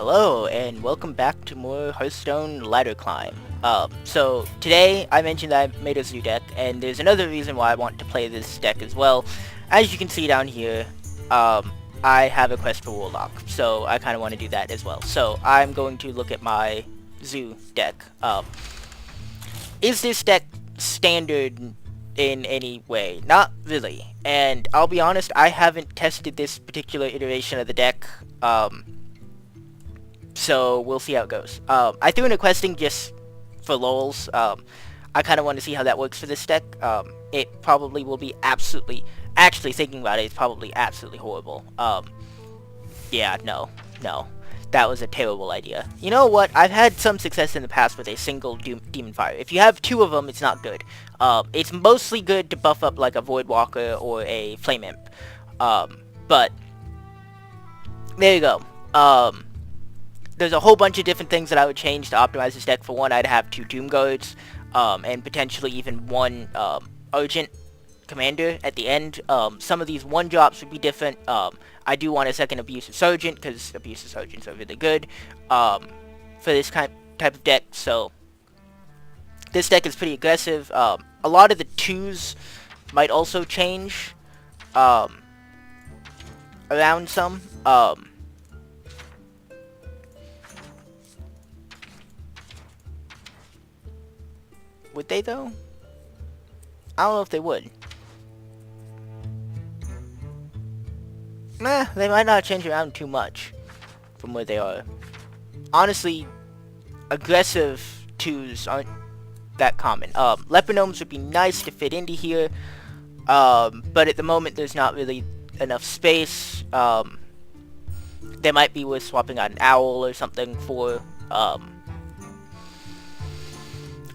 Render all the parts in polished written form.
Hello, and welcome back to more Hearthstone ladder climb. So today I mentioned that I made a zoo deck, and there's another reason why I want to play this deck as well. As you can see down here, I have a quest for Warlock, so I kind of want to do that as well. So I'm going to look at my zoo deck. Is this deck standard in any way? Not really, and I'll be honest, I haven't tested this particular iteration of the deck. So we'll see how it goes. I threw in a questing just for lols. I kind of want to see how that works for this deck. It probably will be absolutely... Actually, thinking about it, it's probably absolutely horrible. Yeah, no. That was a terrible idea. You know what? I've had some success in the past with a single Demon Fire. If you have two of them, it's not good. It's mostly good to buff up like a Voidwalker or a Flame Imp. But there you go. There's a whole bunch of different things that I would change to optimize this deck. For one, I'd have 2 Doom Guards, and potentially even 1 Urgent Commander at the end. Some of these 1-drops would be different. I do want a second Abusive Sergeant, because Abusive Sergeants are really good for this type of deck. So this deck is pretty aggressive. A lot of the 2s might also change around some. Would they, though? I don't know if they would. Nah, they might not change around too much from where they are. Honestly, aggressive 2s aren't that common. Leopard Gnomes would be nice to fit into here, but at the moment there's not really enough space. They might be worth swapping out an Owl or something for...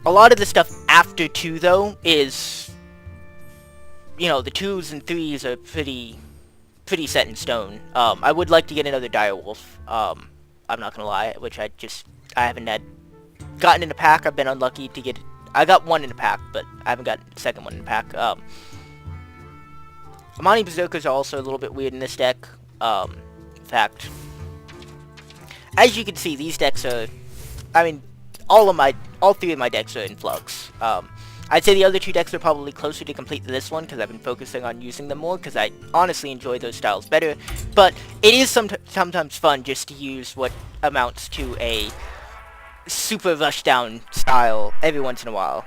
A lot of the stuff after 2, though, is, you know, the 2s and 3s are pretty set in stone. I would like to get another Direwolf, I'm not gonna lie, which I haven't gotten in a pack. I've been unlucky to get, I got 1 in a pack, but I haven't got the second one in a pack. Amani Berserkers are also a little bit weird in this deck. In fact, as you can see, these decks are, I mean, all 3 of my decks are in flux. I'd say the other 2 decks are probably closer to complete than this one, because I've been focusing on using them more, because I honestly enjoy those styles better. But it is sometimes fun just to use what amounts to a super rushdown style every once in a while.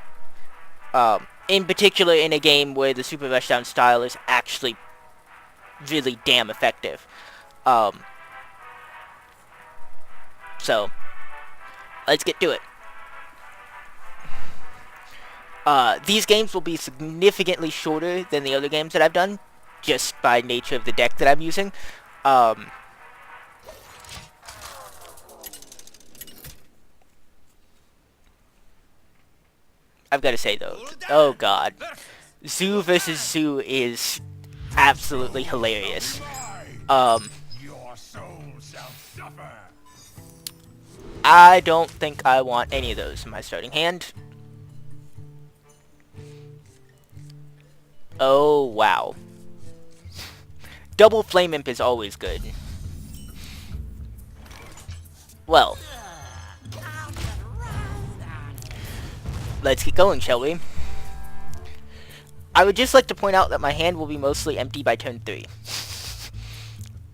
In particular, in a game where the super rushdown style is actually really damn effective. So, let's get to it. These games will be significantly shorter than the other games that I've done, just by nature of the deck that I'm using. I've got to say, though, oh god, Zoo versus Zoo is absolutely hilarious. I don't think I want any of those in my starting hand. Oh, wow. Double Flame Imp is always good. Well. Let's get going, shall we? I would just like to point out that my hand will be mostly empty by turn 3.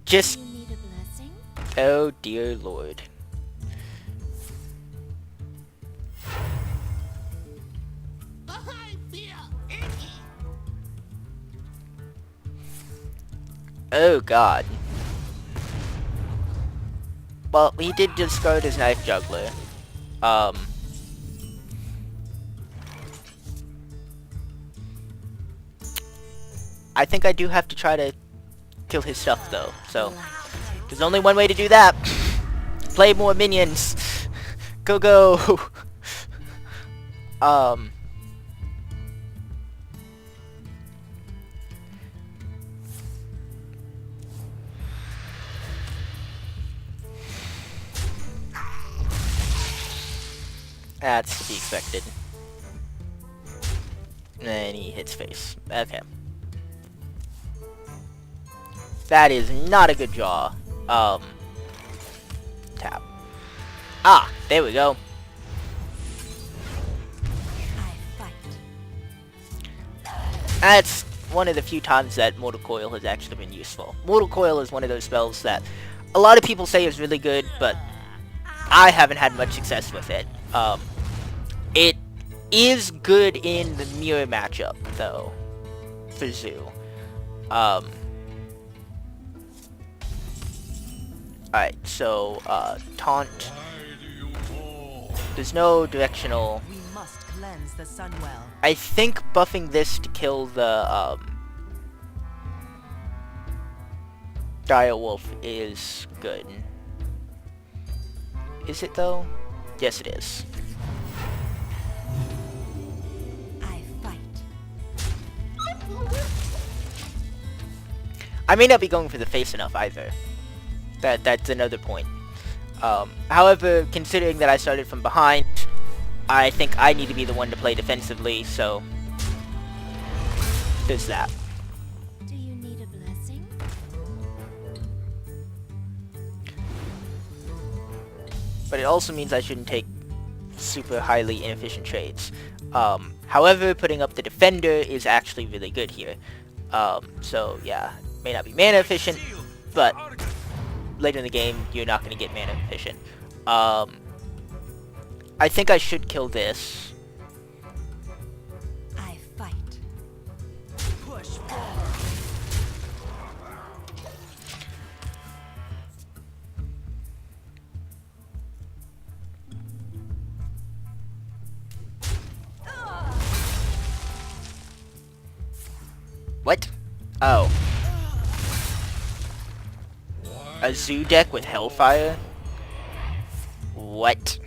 Just... Oh, dear lord. Oh god. Well, he did discard his Knife Juggler. I think I do have to try to kill his stuff, though, so... There's only one way to do that! Play more minions! Go! That's to be expected. And he hits face. Okay. That is not a good draw. tap. Ah, there we go. That's one of the few times that Mortal Coil has actually been useful. Mortal Coil is one of those spells that a lot of people say is really good, but I haven't had much success with it. It is good in the mirror matchup, though, for Zoo. Alright, so, taunt. There's no directional. We must cleanse the Sunwell. I think buffing this to kill the, Direwolf is good. Is it, though? Yes, it is. I fight. I may not be going for the face enough, either. That's another point. However, considering that I started from behind, I think I need to be the one to play defensively, so there's that. Do you need a blessing? But it also means I shouldn't take super highly inefficient trades. However, putting up the defender is actually really good here. So yeah, may not be mana efficient, but later in the game, you're not going to get mana efficient. I think I should kill this. I fight. Push forward. What? Oh. A Zoo deck with Hellfire? What?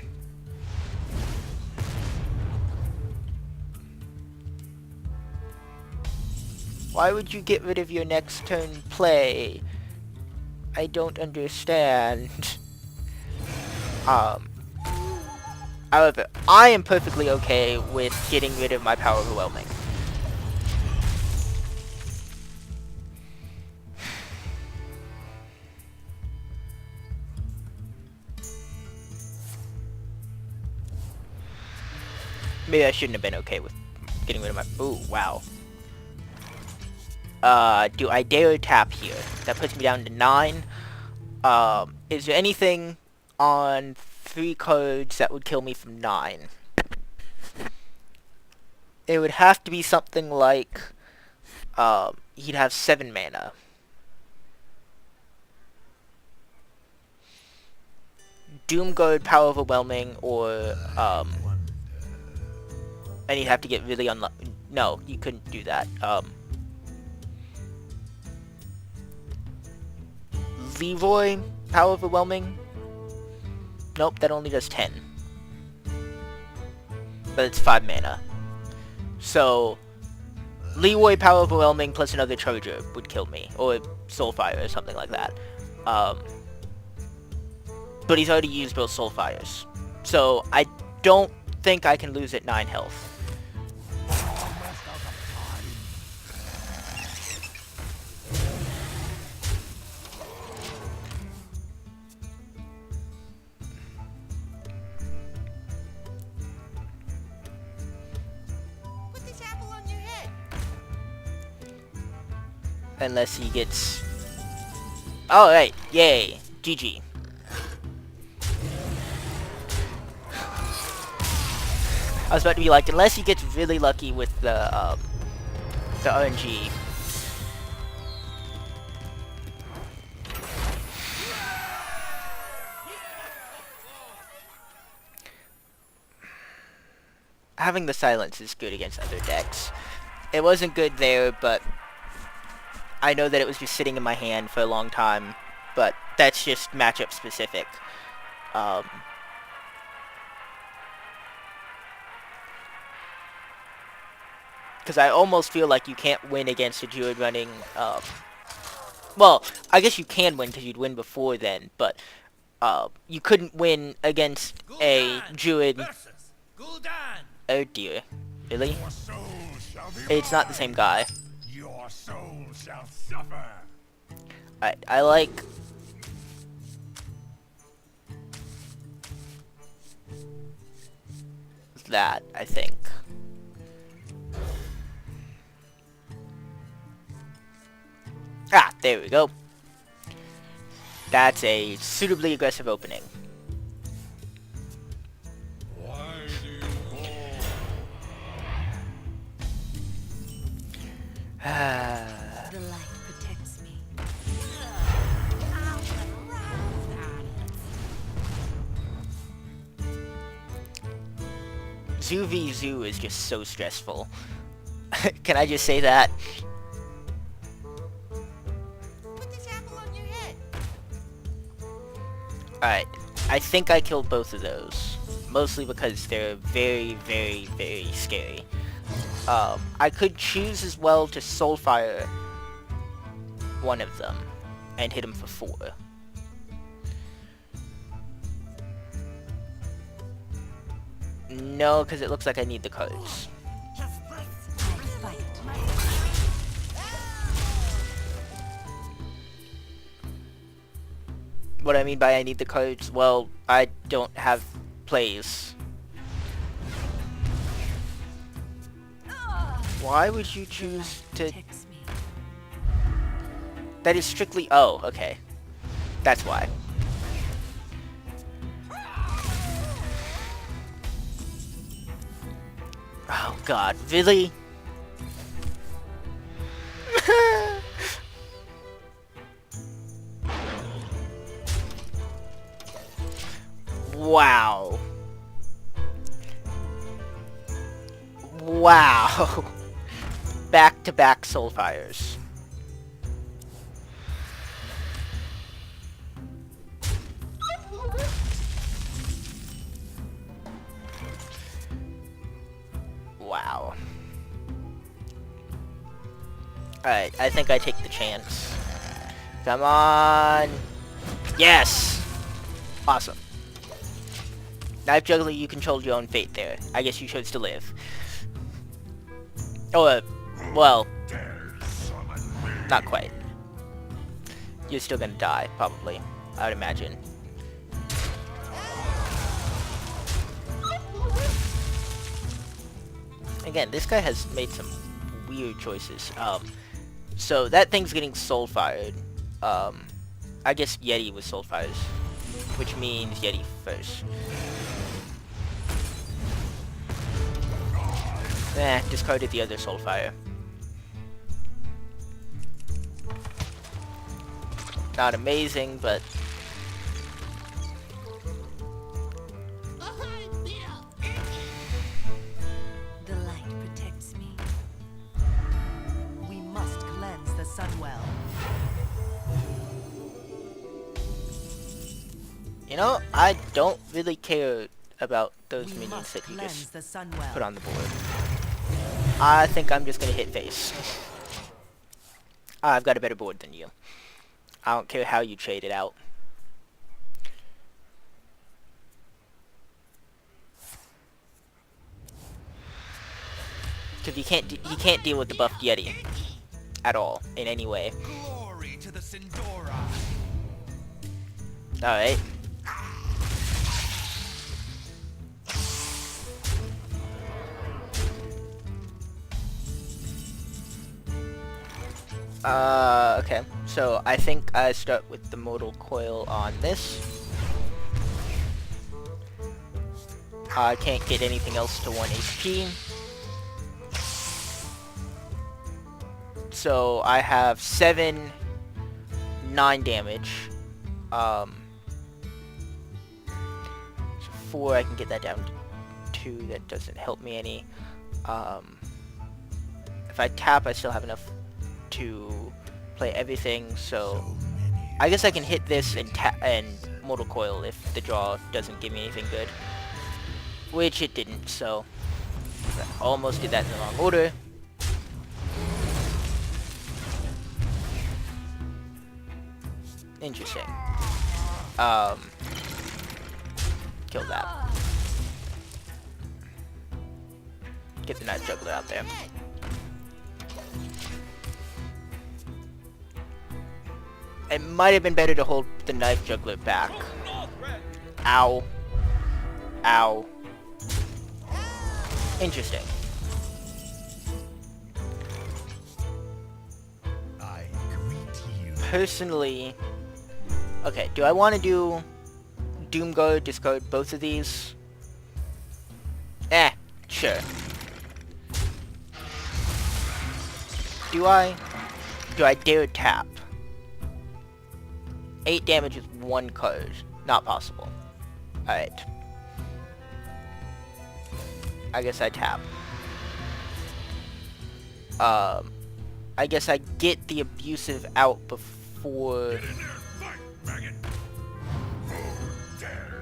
Why would you get rid of your next turn play? I don't understand. However, I am perfectly okay with getting rid of my power overwhelming. Maybe I shouldn't have been okay with getting rid of my... Ooh, wow. Do I dare tap here? That puts me down to 9. Is there anything on 3 cards that would kill me from 9? It would have to be something like... he'd have 7 mana. Doomguard, Power Overwhelming, or, and you'd have to get really unlucky. No, you couldn't do that. Leroy, Power Overwhelming. Nope, that only does 10. But it's 5 mana. So, Leroy, Power Overwhelming plus another Charger would kill me. Or Soulfire or something like that. But he's already used both Soulfires. So, I don't think I can lose at 9 health. Unless he gets... Alright, yay. GG. I was about to be like, unless he gets really lucky with the RNG. Having the silence is good against other decks. It wasn't good there, but I know that it was just sitting in my hand for a long time, but that's just matchup specific. Because I almost feel like you can't win against a Druid running, well, I guess you can win because you'd win before then, but you couldn't win against a Druid. Oh dear. Really? It's not the same guy. Your soul shall suffer. Alright, I like... that, I think. Ah, there we go. That's a suitably aggressive opening. Why do you call? The light protects me. Zoo v Zoo is just so stressful. Can I just say that? Put this apple on your head. Alright, I think I killed both of those. Mostly because they're very, very, very scary. I could choose as well to Soulfire one of them and hit him for 4. No, because it looks like I need the cards. I fight. What I mean by I need the cards, well, I don't have plays. Why would you choose to... Protects me. That is strictly... Oh, okay. That's why. Oh god, really? Wow. Wow. Back-to-back Soulfires. Wow. Alright, I think I take the chance. Come on! Yes! Awesome. Knife Juggler, you controlled your own fate there. I guess you chose to live. Oh, well, not quite. You're still gonna die, probably. I would imagine. Again, this guy has made some weird choices. So that thing's getting soul fired. I guess Yeti was soul fires, which means Yeti first. Discarded the other soul fire. Not amazing, but The light protects me. We must cleanse the Sunwell. you know, I don't really care about those We minions must that you cleanse just the Sunwell. put on the board. I think I'm just gonna hit face. I've got a better board than you. I don't care how you trade it out. Because he can't deal with the buffed Yeti at all in any way. Glory to the Sindora. All right. Okay. So I think I start with the Mortal Coil on this. I can't get anything else to 1 HP. So I have 9 damage. So 4, I can get that down to 2. That doesn't help me any. If I tap, I still have enough to play everything. So I guess I can hit this and Mortal Coil if the draw doesn't give me anything good, which it didn't. So I almost did that in the wrong order. Interesting. Kill that. Get the Knife Juggler out there. It might have been better to hold the Knife Juggler back. Ow. Ow. Interesting. I greet you. Personally, okay, do I want to do Doomguard, discard both of these? Sure. Do I dare tap? 8 damage with 1 card. Not possible. Alright. I guess I tap. I guess I get the abusive out before Get in there and fight, maggot.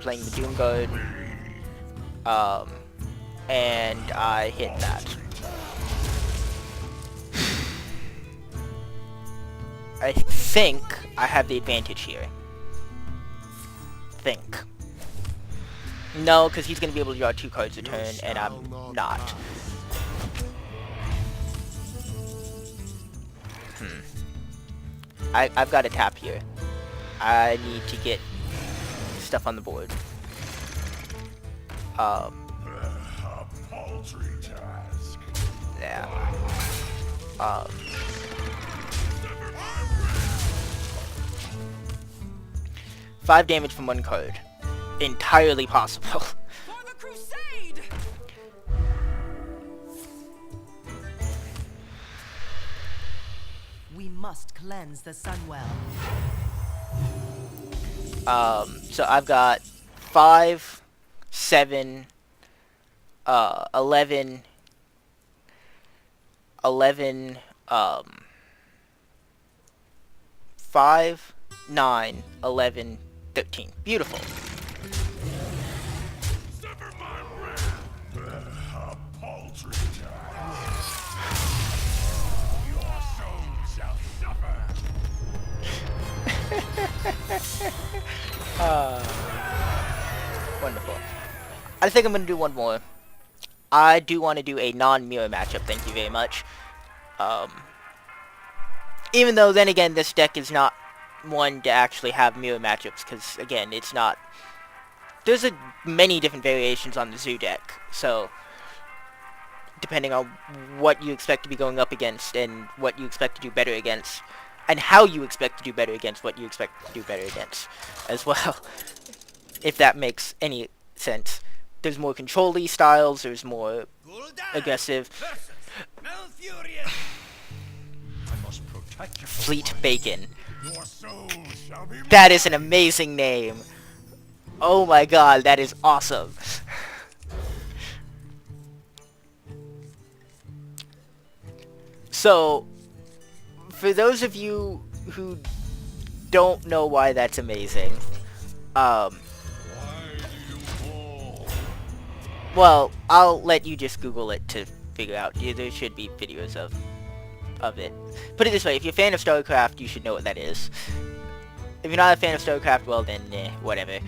playing the Doomguard. And I hit that. I think I have the advantage here. Think. No, because he's going to be able to draw 2 cards a turn, and I'm not. I've got to tap here. I need to get stuff on the board. A paltry task. Yeah. 5 damage from 1 card. Entirely possible. For the crusade! We must cleanse the Sunwell. So I've got 5, 7, 11, 5, 9, 11, 13. Beautiful. Sever my wrath. A paltry task. Your soul shall suffer. Wonderful. I think I'm going to do one more. I do want to do a non-mirror matchup, thank you very much. Even though, then again, this deck is not one to actually have mirror matchups, because, again, it's not... There's many different variations on the Zoo deck, so... Depending on what you expect to be going up against, and what you expect to do better against, and how you expect to do better against what you expect to do better against, as well. If that makes any sense. There's more control-y styles, there's more aggressive. I must protect you. Fleet Bacon. Your soul shall be That is an amazing name. Oh my god, that is awesome. So, for those of you who don't know why that's amazing, Why do you fall? well, I'll let you just Google it to figure out. There should be videos of it. Put it this way, if you're a fan of StarCraft, you should know what that is. If you're not a fan of StarCraft, well then, whatever.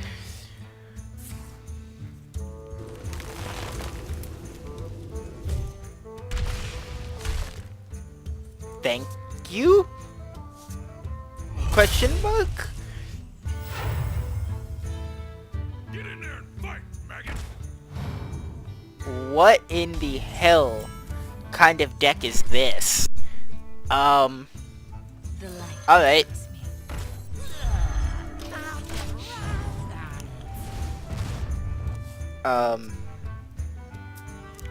Thank you? Question mark? Get in there and fight, maggot. What in the hell kind of deck is this? The light Alright. protects me.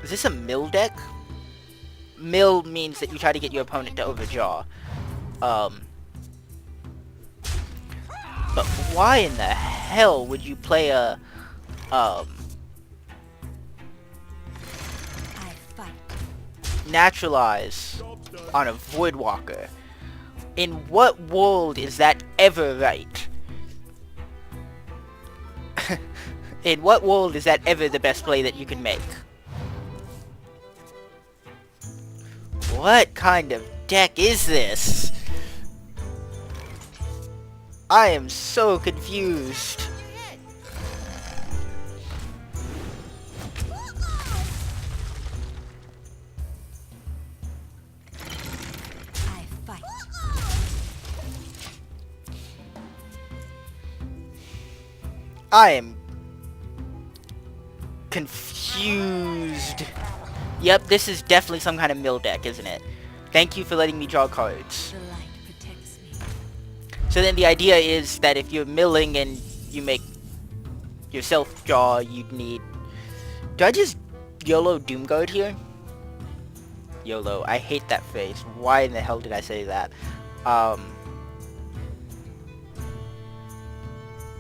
Is this a mill deck? Mill means that you try to get your opponent to overdraw. But why in the hell would you play a, I fight. naturalize on a Voidwalker? In what world is that ever right? In what world is that ever the best play that you can make? What kind of deck is this? I am so confused. I fight. I am confused. Yep, this is definitely some kind of mill deck, isn't it? Thank you for letting me draw cards. The light protects me. So then the idea is that if you're milling and you make yourself draw, you'd need... Do I just YOLO Doomguard here? YOLO. I hate that phrase. Why in the hell did I say that?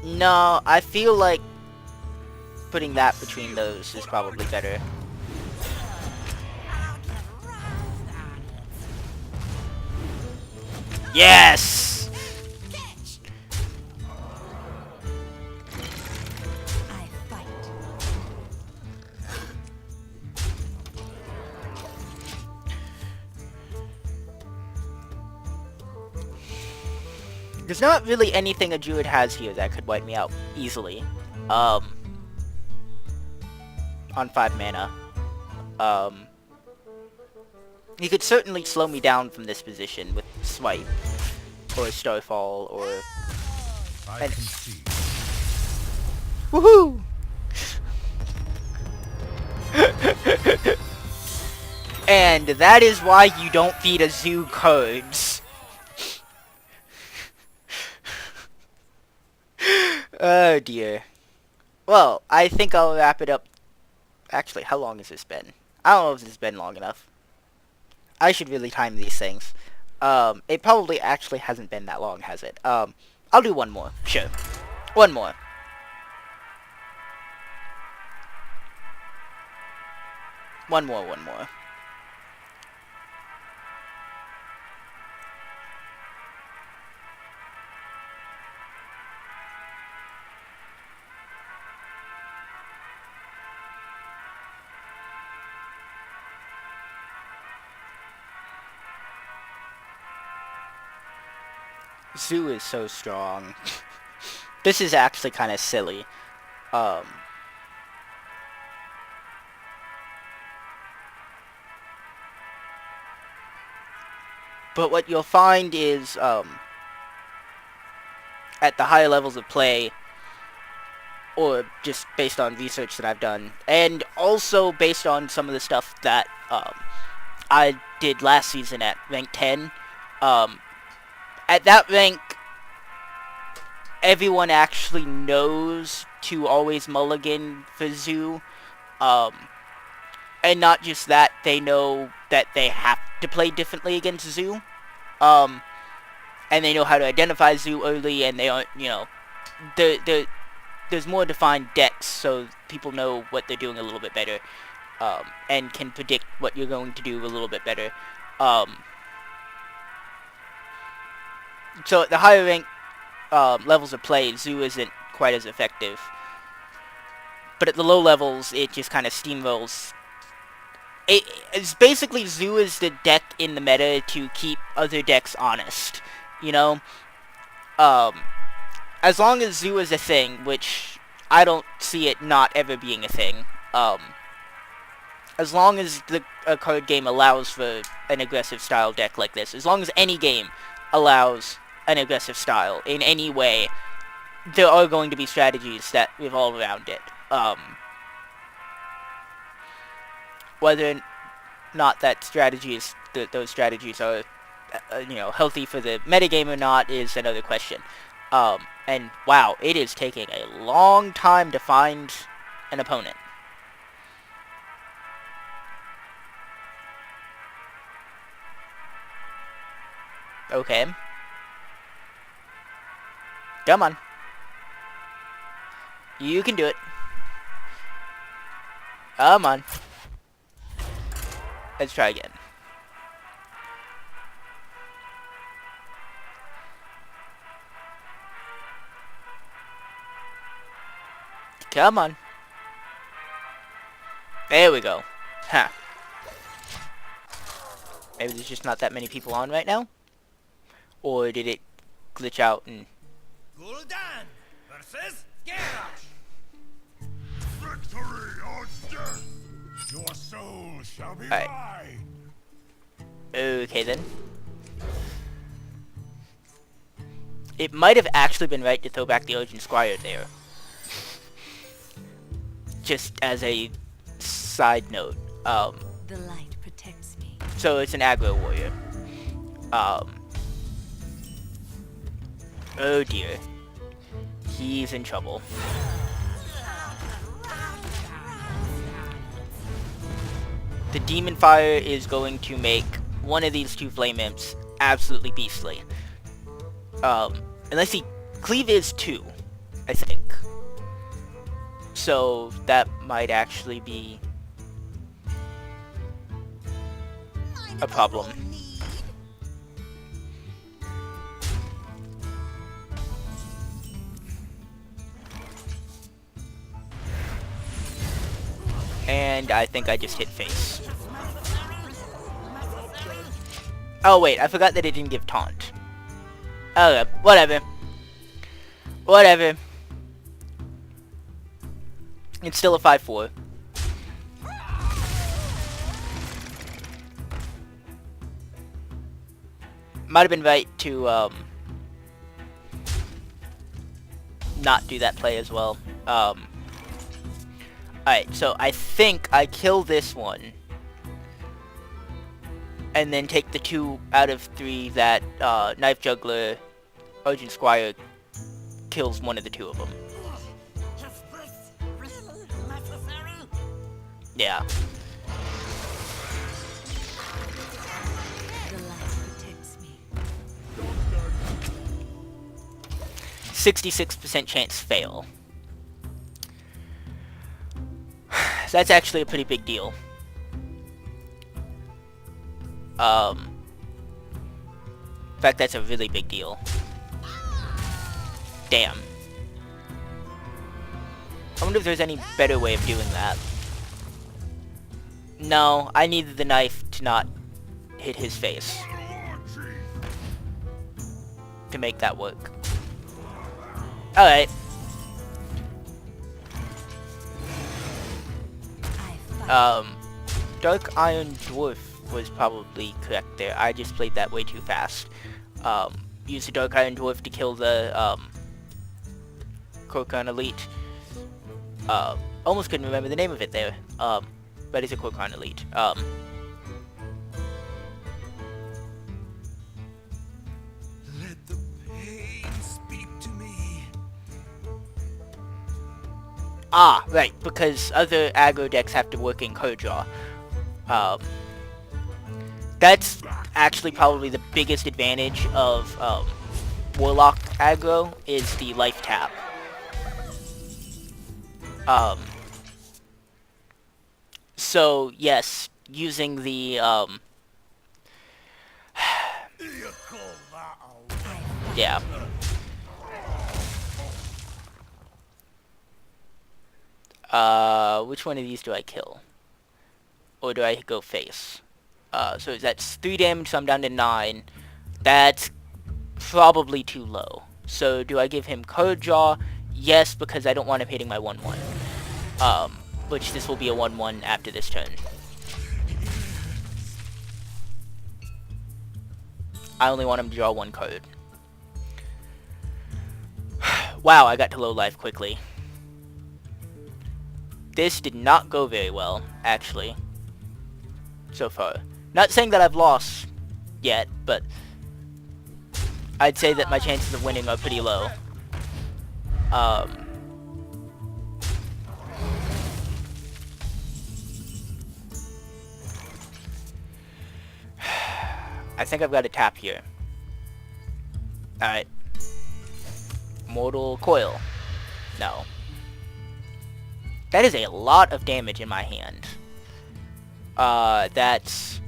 No, I feel like putting that between those is probably better. Yes! I fight. There's not really anything a druid has here that could wipe me out easily. On 5 mana. He could certainly slow me down from this position with Swipe, or Starfall, or... I can see. Woohoo! And that is why you don't feed a zoo cards. Oh dear. Well, I think I'll wrap it up. Actually, how long has this been? I don't know if this has been long enough. I should really time these things. It probably actually hasn't been that long, has it? I'll do one more. Sure. One more. One more. Zoo is so strong. This is actually kind of silly. But what you'll find is, at the higher levels of play, or just based on research that I've done, and also based on some of the stuff that, I did last season at rank 10, at that rank, everyone actually knows to always mulligan for Zoo. And not just that, they know that they have to play differently against Zoo. And they know how to identify Zoo early, and they aren't, you know, there's more defined decks, so people know what they're doing a little bit better. And can predict what you're going to do a little bit better. So at the higher rank levels of play, Zoo isn't quite as effective. But at the low levels, it just kind of steamrolls. It's basically Zoo is the deck in the meta to keep other decks honest. You know? As long as Zoo is a thing, which I don't see it not ever being a thing. As long as a card game allows for an aggressive style deck like this, as long as any game allows an aggressive style in any way, there are going to be strategies that revolve around it. Whether or not that strategies, those strategies are, you know, healthy for the metagame or not is another question. And wow, it is taking a long time to find an opponent. Okay. Come on. You can do it. Come on. Let's try again. Come on. There we go. Huh. Maybe there's just not that many people on right now? Or did it glitch out and... Gul'dan versus Garrosh. Victory or death. Your soul shall be mine. Okay then. It might have actually been right to throw back the Urgent Squire there. Just as a side note. The light protects me. So it's an aggro warrior. Oh dear. He's in trouble. The Demon Fire is going to make one of these two Flame Imps absolutely beastly. Unless Cleave is 2, I think. So that might actually be a problem. And I think I just hit face. Oh wait, I forgot that it didn't give taunt. Okay, whatever. Whatever. It's still a 5-4. Might have been right to not do that play as well. Alright, so I think I kill this one. And then take the 2 out of 3 that Knife Juggler, Urgent Squire kills one of the 2 of them. Yeah. The light protects me. 66% chance fail. That's actually a pretty big deal. In fact, that's a really big deal. Damn. I wonder if there's any better way of doing that. No, I needed the knife to not hit his face to make that work. Alright. Dark Iron Dwarf was probably correct there. I just played that way too fast. Use the Dark Iron Dwarf to kill the Korkan Elite. Almost couldn't remember the name of it there. But it's a Korkan Elite. Let the pain speak to me. Ah, right, because other aggro decks have to work in card draw. That's actually probably the biggest advantage of Warlock aggro is the life tap. So yes, using the yeah. Which one of these do I kill? Or do I go face? So that's 3 damage, so I'm down to 9. That's probably too low. So do I give him card draw? Yes, because I don't want him hitting my 1-1. Which this will be a 1-1 after this turn. I only want him to draw 1 card. Wow, I got to low life quickly. This did not go very well, actually. So far. Not saying that I've lost yet, but I'd say that my chances of winning are pretty low. I think I've got a tap here. Alright. Mortal Coil. No. That is a lot of damage in my hand. That's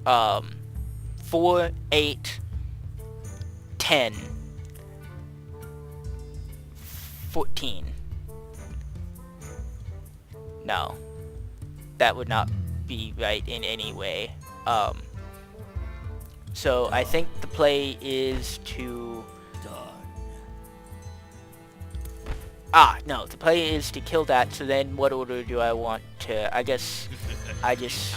4, 8, 10, 14. No. That would not be right in any way. So I think the play is to... Ah, no, the play is to kill that, so then what order do I want to... I guess I just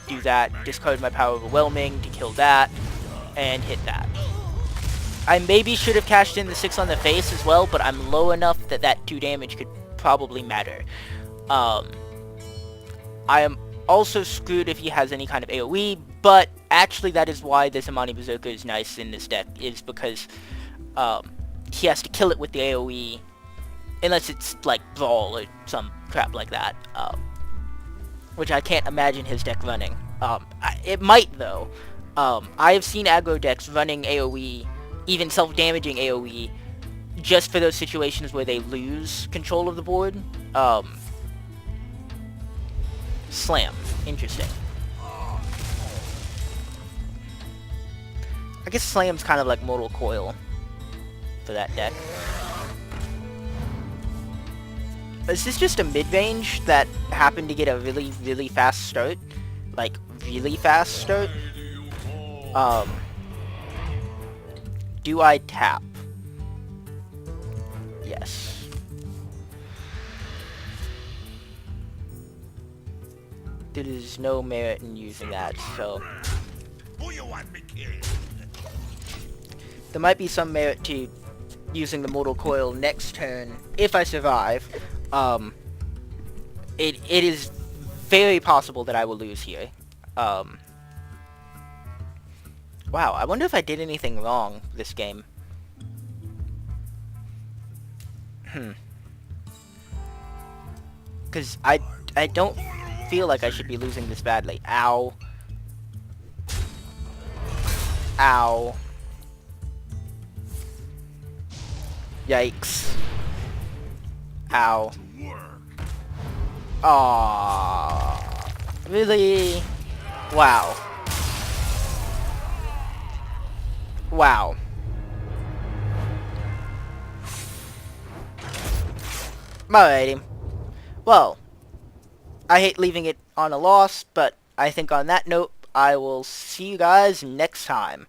do that, discard my Power Overwhelming to kill that, and hit that. I maybe should have cashed in the 6 on the face as well, but I'm low enough that that 2 damage could probably matter. I am also screwed if he has any kind of AoE, but actually that is why this Amani Berserker is nice in this deck, is because he has to kill it with the AoE, unless it's like Brawl or some crap like that, which I can't imagine his deck running. It might though. I have seen aggro decks running AoE, even self-damaging AoE, just for those situations where they lose control of the board. Slam. Interesting. I guess Slam's kind of like Mortal Coil for that deck. Is this just a mid-range that happened to get a really, really fast start? Like, really fast start? Do I tap? Yes. There is no merit in using that, so... Who you want me killed? There might be some merit to using the Mortal Coil next turn, if I survive. It is very possible that I will lose here. Wow, I wonder if I did anything wrong this game. Because I don't feel like I should be losing this badly. Ow. Ow. Yikes. Ow. Aww. Really? Wow. Wow. Alrighty. Well, I hate leaving it on a loss, but I think on that note, I will see you guys next time.